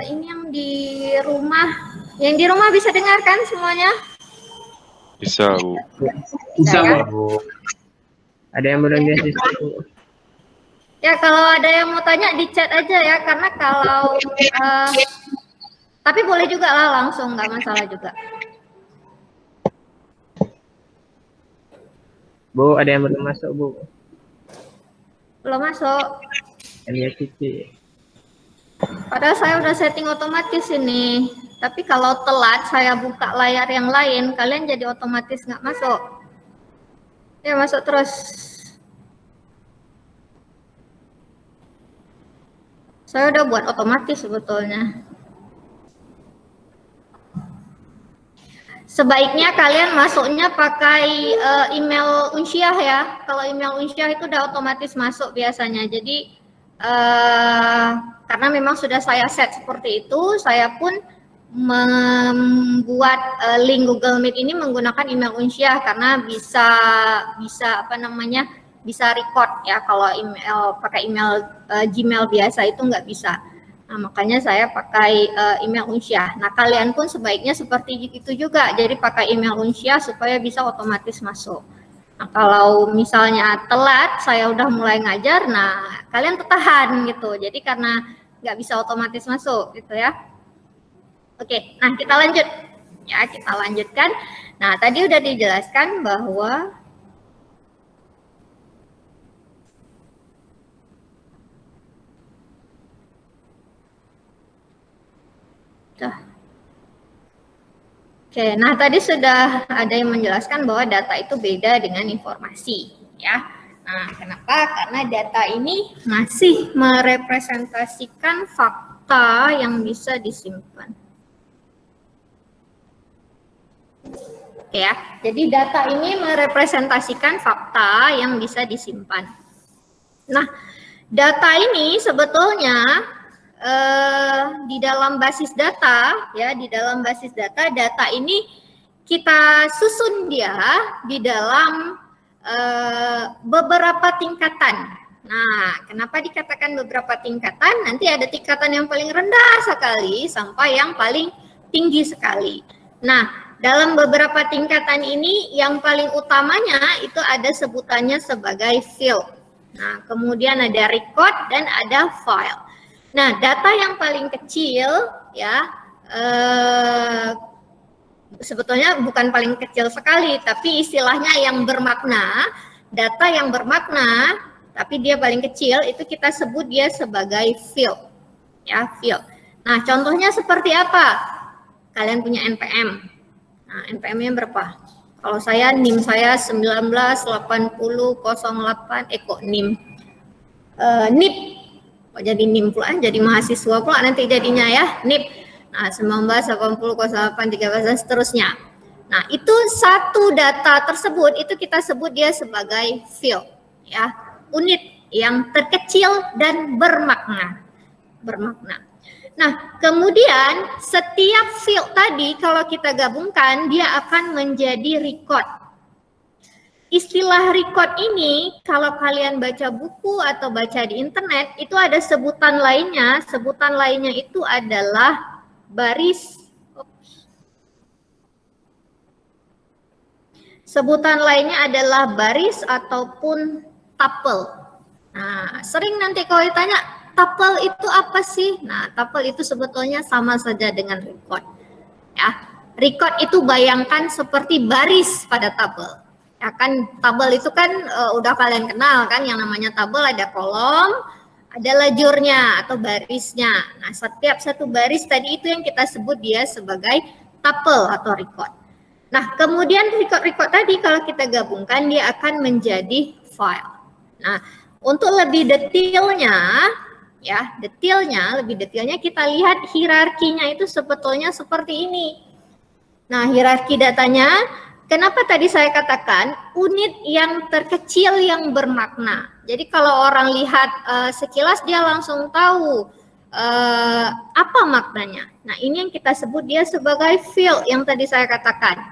Ini yang di rumah bisa dengarkan semuanya? Bisa, Bu. Bisa, Ya. Bu. Ada yang belum beasiswa, Bu? Ya, kalau ada yang mau tanya di chat aja ya, karena kalau tapi boleh juga lah langsung, nggak masalah juga. Bu, ada yang belum masuk, Bu? Belum masuk. Elia Cici. Padahal saya udah setting otomatis ini. Tapi kalau telat saya buka layar yang lain, kalian jadi otomatis nggak masuk. Ya, masuk terus. Saya udah buat otomatis sebetulnya. Sebaiknya kalian masuknya pakai email Unsyah ya. Kalau email Unsyah itu udah otomatis masuk biasanya. Jadi karena memang sudah saya set seperti itu, saya pun membuat link Google Meet ini menggunakan email Unsyah karena bisa record ya. Kalau pakai email Gmail biasa itu nggak bisa. Nah, makanya saya pakai email Unsyah. Nah, kalian pun sebaiknya seperti itu juga. Jadi pakai email Unsyah supaya bisa otomatis masuk. Nah, kalau misalnya telat, saya udah mulai ngajar, nah kalian tertahan gitu. Jadi karena nggak bisa otomatis masuk gitu ya. Oke, nah kita lanjut. Ya, kita lanjutkan. Nah, tadi udah dijelaskan bahwa Oke, nah tadi sudah ada yang menjelaskan bahwa data itu beda dengan informasi, ya. Nah, kenapa? Karena data ini masih merepresentasikan fakta yang bisa disimpan. Oke ya, jadi data ini merepresentasikan fakta yang bisa disimpan. Nah, data ini sebetulnya di dalam basis data ya, di dalam basis data ini kita susun dia di dalam beberapa tingkatan. Nah, kenapa dikatakan beberapa tingkatan? Nanti ada tingkatan yang paling rendah sekali sampai yang paling tinggi sekali. Nah, dalam beberapa tingkatan ini yang paling utamanya itu ada sebutannya sebagai field. Nah, kemudian ada record dan ada file. Nah, data yang paling kecil ya sebetulnya bukan paling kecil sekali, tapi istilahnya yang bermakna, data yang bermakna, tapi dia paling kecil itu kita sebut dia sebagai field, ya field. Nah, contohnya seperti apa? Kalian punya NPM. Nah, NPM-nya berapa? Kalau saya NIM saya 198008 kok NIM NIP. Kok jadi NIM pula, jadi mahasiswa pula nanti jadinya ya, NIP. Nah, 19800813 seterusnya. Nah, itu satu data tersebut itu kita sebut dia sebagai field ya, unit yang terkecil dan bermakna. Nah, kemudian setiap field tadi kalau kita gabungkan dia akan menjadi record. Istilah record ini kalau kalian baca buku atau baca di internet itu ada sebutan lainnya. Sebutan lainnya itu adalah baris. Sebutan lainnya adalah baris ataupun tuple. Nah, sering nanti kalau ditanya tuple itu apa sih? Nah, tuple itu sebetulnya sama saja dengan record. Ya, record itu bayangkan seperti baris pada tuple. Ya kan, tabel itu kan udah kalian kenal kan, yang namanya tabel ada kolom, ada lajurnya atau barisnya. Nah, setiap satu baris tadi itu yang kita sebut dia sebagai tuple atau record. Nah, kemudian record tadi kalau kita gabungkan dia akan menjadi file. Nah, untuk lebih detailnya ya, lebih detailnya kita lihat hierarkinya itu sebetulnya seperti ini. Nah, hierarki datanya, kenapa tadi saya katakan unit yang terkecil yang bermakna. Jadi kalau orang lihat sekilas dia langsung tahu apa maknanya. Nah, ini yang kita sebut dia sebagai field yang tadi saya katakan.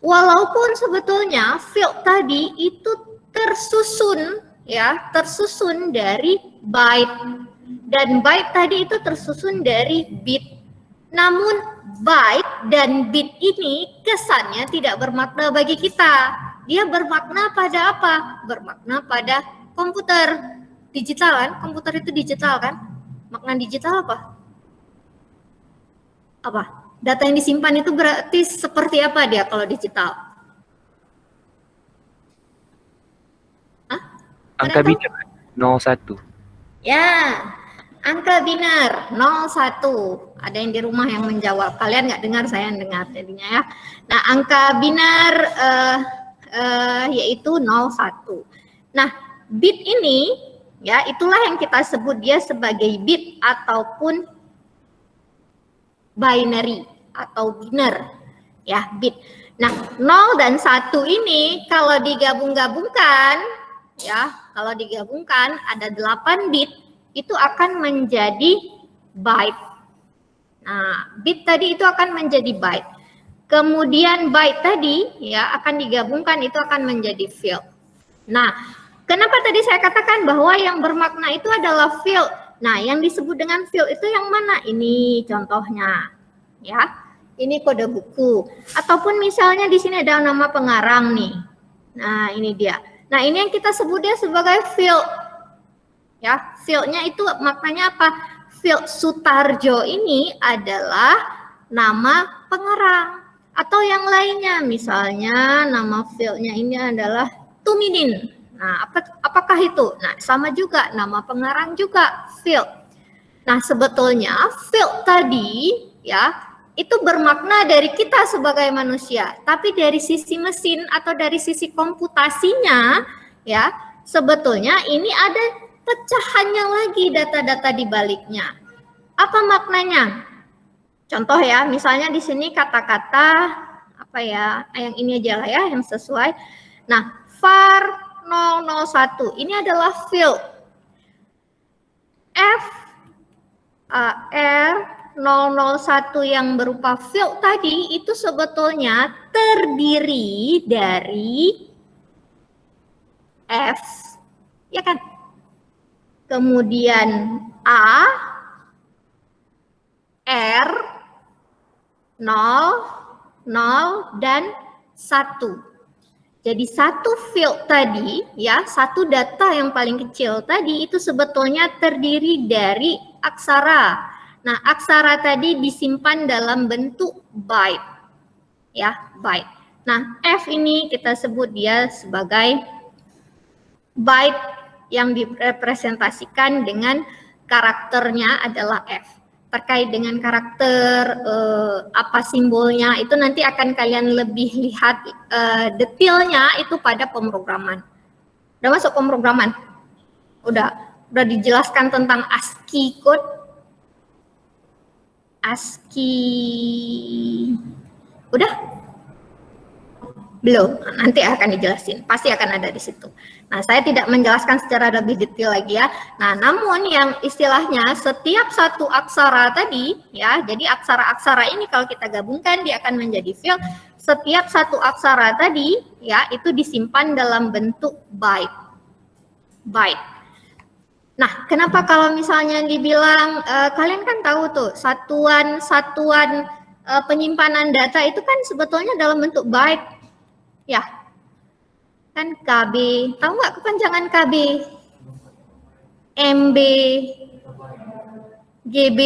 Walaupun sebetulnya field tadi itu tersusun dari byte. Dan byte tadi itu tersusun dari bit. Namun byte dan bit ini kesannya tidak bermakna bagi kita. Dia bermakna pada apa? Bermakna pada komputer digital kan? Komputer itu digital kan? Makna digital apa? Apa? Data yang disimpan itu berarti seperti apa dia kalau digital? Hah? Angka Pada tahu? binar 01. Ya, angka binar 01. Ada yang di rumah yang menjawab. Kalian nggak dengar, saya yang dengar jadinya ya. Nah, angka binar yaitu 01. Nah, bit ini ya itulah yang kita sebut dia sebagai bit ataupun binary atau biner ya, bit. Nah, 0 dan 1 ini kalau digabung-gabungkan ya, kalau digabungkan ada 8 bit itu akan menjadi byte. Nah, bit tadi itu akan menjadi byte. Kemudian byte tadi ya akan digabungkan itu akan menjadi field. Nah, kenapa tadi saya katakan bahwa yang bermakna itu adalah field? Nah, yang disebut dengan field itu yang mana? Ini contohnya. Ya. Ini kode buku. Ataupun misalnya di sini ada nama pengarang nih. Nah, ini dia. Nah, ini yang kita sebut dia sebagai field. Ya, fieldnya itu maknanya apa? Field Sutarjo ini adalah nama pengarang. Atau yang lainnya, misalnya nama fieldnya ini adalah Tumidin. Nah, apakah itu? Nah, sama juga, nama pengarang juga field. Nah, sebetulnya field tadi ya, itu bermakna dari kita sebagai manusia. Tapi dari sisi mesin atau dari sisi komputasinya, ya, sebetulnya ini ada pecahannya lagi data-data di baliknya. Apa maknanya? Contoh ya, misalnya di sini kata-kata apa ya, yang ini aja lah ya, yang sesuai. Nah, var 001 ini adalah field. R 001 yang berupa field tadi itu sebetulnya terdiri dari F, ya kan? Kemudian A, R, 0, dan 1. Jadi satu field tadi, ya, satu data yang paling kecil tadi itu sebetulnya terdiri dari aksara. Nah, aksara tadi disimpan dalam bentuk byte. Ya, byte. Nah, F ini kita sebut dia sebagai byte yang direpresentasikan dengan karakternya adalah F. Terkait dengan karakter apa simbolnya itu nanti akan kalian lebih lihat detailnya itu pada pemrograman. Udah masuk pemrograman? Udah dijelaskan tentang ASCII code. ASCII udah? Belum, nanti akan dijelasin, pasti akan ada di situ. Nah, saya tidak menjelaskan secara lebih detail lagi ya. Nah, namun yang istilahnya setiap satu aksara tadi, ya, jadi aksara-aksara ini kalau kita gabungkan dia akan menjadi field. Setiap satu aksara tadi, ya, itu disimpan dalam bentuk byte. Byte. Nah, kenapa kalau misalnya dibilang, kalian kan tahu tuh, satuan penyimpanan data itu kan sebetulnya dalam bentuk byte. Ya, kan KB, tahu nggak kepanjangan KB? MB, GB,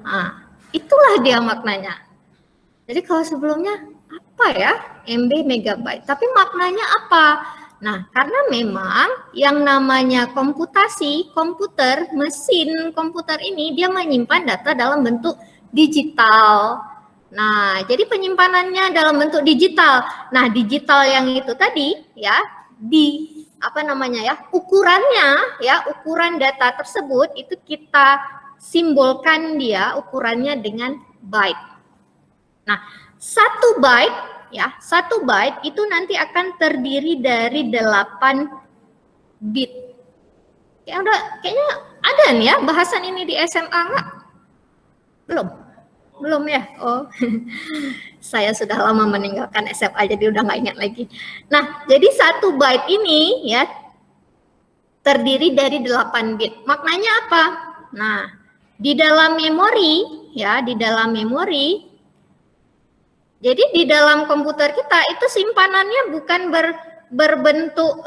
nah, itulah dia maknanya. Jadi kalau sebelumnya apa ya, MB megabyte, tapi maknanya apa? Nah, karena memang yang namanya komputasi, komputer, mesin komputer ini dia menyimpan data dalam bentuk digital. Nah, jadi penyimpanannya dalam bentuk digital. Nah, digital yang itu tadi ya di apa namanya ya, ukurannya ya, ukuran data tersebut itu kita simbolkan dia ukurannya dengan byte. Nah, satu byte ya, satu byte itu nanti akan terdiri dari 8 bit. Ya udah, kayaknya ada nih ya bahasan ini di SMA nggak? Belum ya? Oh, saya sudah lama meninggalkan SMA jadi udah nggak ingat lagi. Nah, jadi satu byte ini ya terdiri dari 8 bit. Maknanya apa? Nah, di dalam memori, ya, di dalam memori, jadi di dalam komputer kita itu simpanannya bukan berbentuk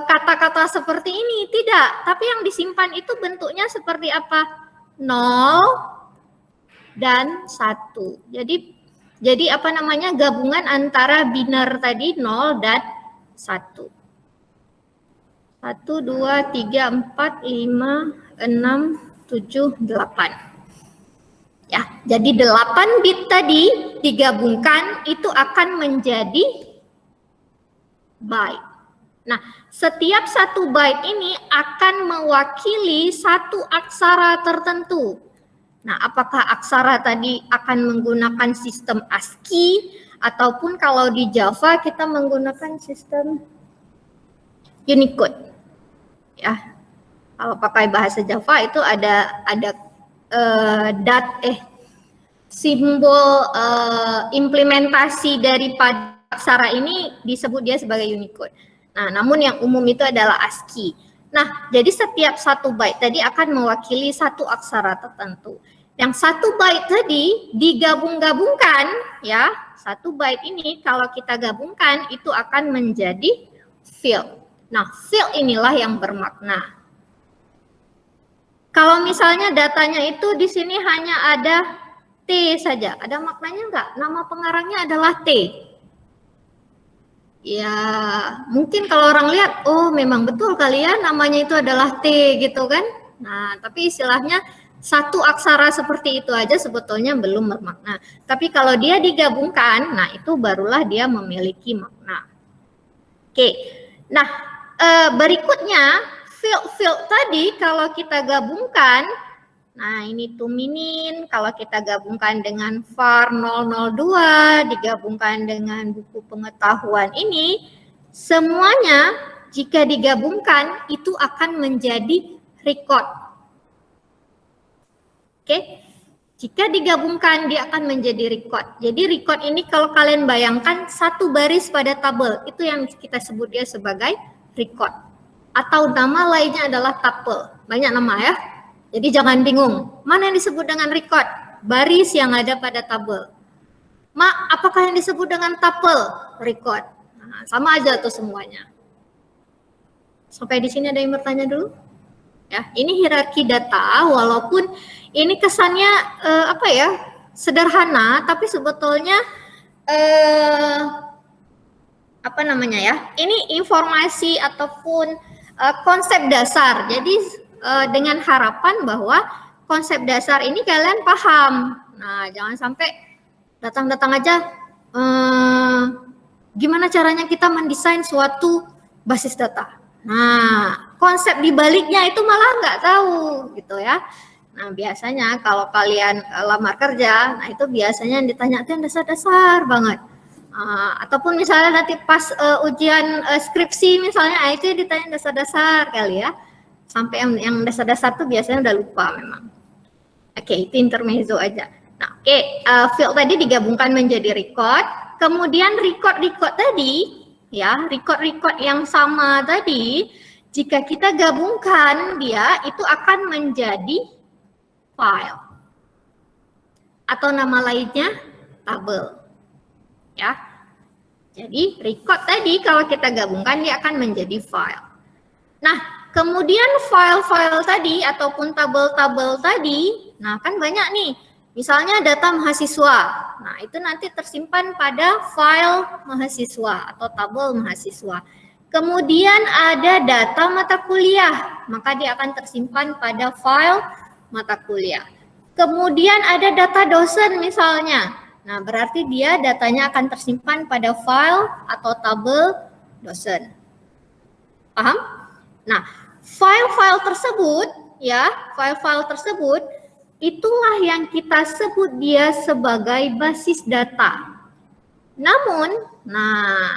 kata-kata seperti ini, tidak. Tapi yang disimpan itu bentuknya seperti apa? 0 dan 1. Jadi apa namanya, gabungan antara biner tadi 0 dan 1. 1, 2, 3, 4, 5, 6, 7, 8. Ya, jadi 8 bit tadi digabungkan itu akan menjadi byte. Nah, setiap 1 byte ini akan mewakili 1 aksara tertentu. Nah, apakah aksara tadi akan menggunakan sistem ASCII ataupun kalau di Java kita menggunakan sistem Unicode. Ya, kalau pakai bahasa Java itu ada simbol implementasi daripada aksara ini disebut dia sebagai Unicode. Nah, namun yang umum itu adalah ASCII. Nah, jadi setiap 1 byte tadi akan mewakili 1 aksara tertentu. Yang 1 byte tadi digabung-gabungkan, ya, 1 byte ini kalau kita gabungkan itu akan menjadi field. Nah, field inilah yang bermakna. Kalau misalnya datanya itu di sini hanya ada T saja, ada maknanya enggak? Nama pengarangnya adalah T. Ya, mungkin kalau orang lihat, oh memang betul kali ya namanya itu adalah T gitu kan. Nah, tapi istilahnya 1 aksara seperti itu aja sebetulnya belum bermakna. Tapi kalau dia digabungkan, nah itu barulah dia memiliki makna. Oke, nah berikutnya field tadi kalau kita gabungkan, nah ini tuminin kalau kita gabungkan dengan var 002 digabungkan dengan buku pengetahuan ini, semuanya jika digabungkan itu akan menjadi record. Oke, jika digabungkan dia akan menjadi record. Jadi record ini kalau kalian bayangkan 1 baris pada tabel, itu yang kita sebut dia sebagai record. Atau nama lainnya adalah tuple. Banyak nama ya. Jadi jangan bingung. Mana yang disebut dengan record? Baris yang ada pada tabel. Apakah yang disebut dengan tuple? Record. Nah, sama aja tuh semuanya. Sampai di sini ada yang bertanya dulu? Ya, ini hierarki data walaupun ini kesannya sederhana, tapi sebetulnya ini informasi ataupun konsep dasar. Jadi dengan harapan bahwa konsep dasar ini kalian paham. Nah, jangan sampai datang-datang aja gimana caranya kita mendesain suatu basis data. Nah, konsep di baliknya itu malah nggak tahu gitu ya. Nah, biasanya kalau kalian lamar kerja, nah itu biasanya yang ditanya itu yang dasar-dasar banget. Ataupun misalnya nanti pas ujian skripsi misalnya, itu ditanya dasar-dasar kali ya. Sampai yang dasar-dasar tuh biasanya udah lupa memang. Oke, itu intermezzo aja. Nah, field tadi digabungkan menjadi record. Kemudian record tadi, ya, record yang sama tadi, jika kita gabungkan dia itu akan menjadi file. Atau nama lainnya tabel. Ya. Jadi record tadi kalau kita gabungkan dia akan menjadi file. Nah, kemudian file-file tadi ataupun tabel-tabel tadi, nah kan banyak nih. Misalnya data mahasiswa. Nah, itu nanti tersimpan pada file mahasiswa atau tabel mahasiswa. Kemudian ada data mata kuliah, maka dia akan tersimpan pada file mata kuliah. Kemudian ada data dosen misalnya. Nah, berarti dia datanya akan tersimpan pada file atau tabel dosen. Paham? Nah, file-file tersebut, ya, file-file tersebut itulah yang kita sebut dia sebagai basis data. Namun, nah,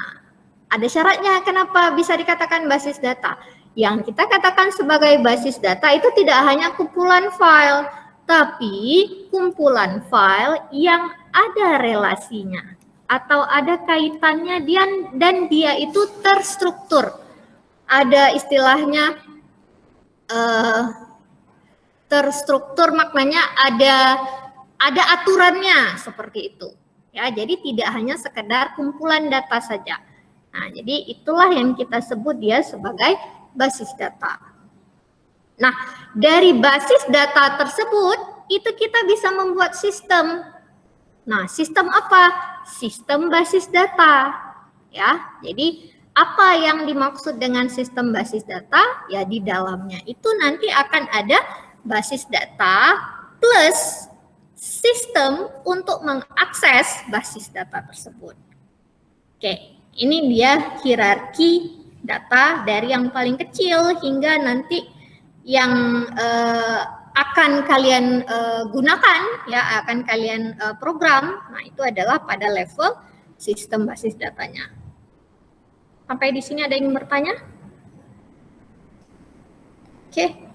ada syaratnya kenapa bisa dikatakan basis data. Yang kita katakan sebagai basis data itu tidak hanya kumpulan file, tapi kumpulan file yang ada relasinya atau ada kaitannya dan dia itu terstruktur. Ada istilahnya terstruktur, maknanya ada aturannya seperti itu. Ya, jadi tidak hanya sekedar kumpulan data saja. Nah, jadi itulah yang kita sebut dia sebagai basis data. Nah, dari basis data tersebut itu kita bisa membuat sistem. Nah, sistem apa? Sistem basis data. Ya, jadi apa yang dimaksud dengan sistem basis data? Ya, di dalamnya itu nanti akan ada basis data plus sistem untuk mengakses basis data tersebut. Oke, ini dia hierarki data dari yang paling kecil hingga nanti yang akan kalian gunakan, ya akan kalian program. Nah, itu adalah pada level sistem basis datanya. Sampai di sini ada yang bertanya? Oke.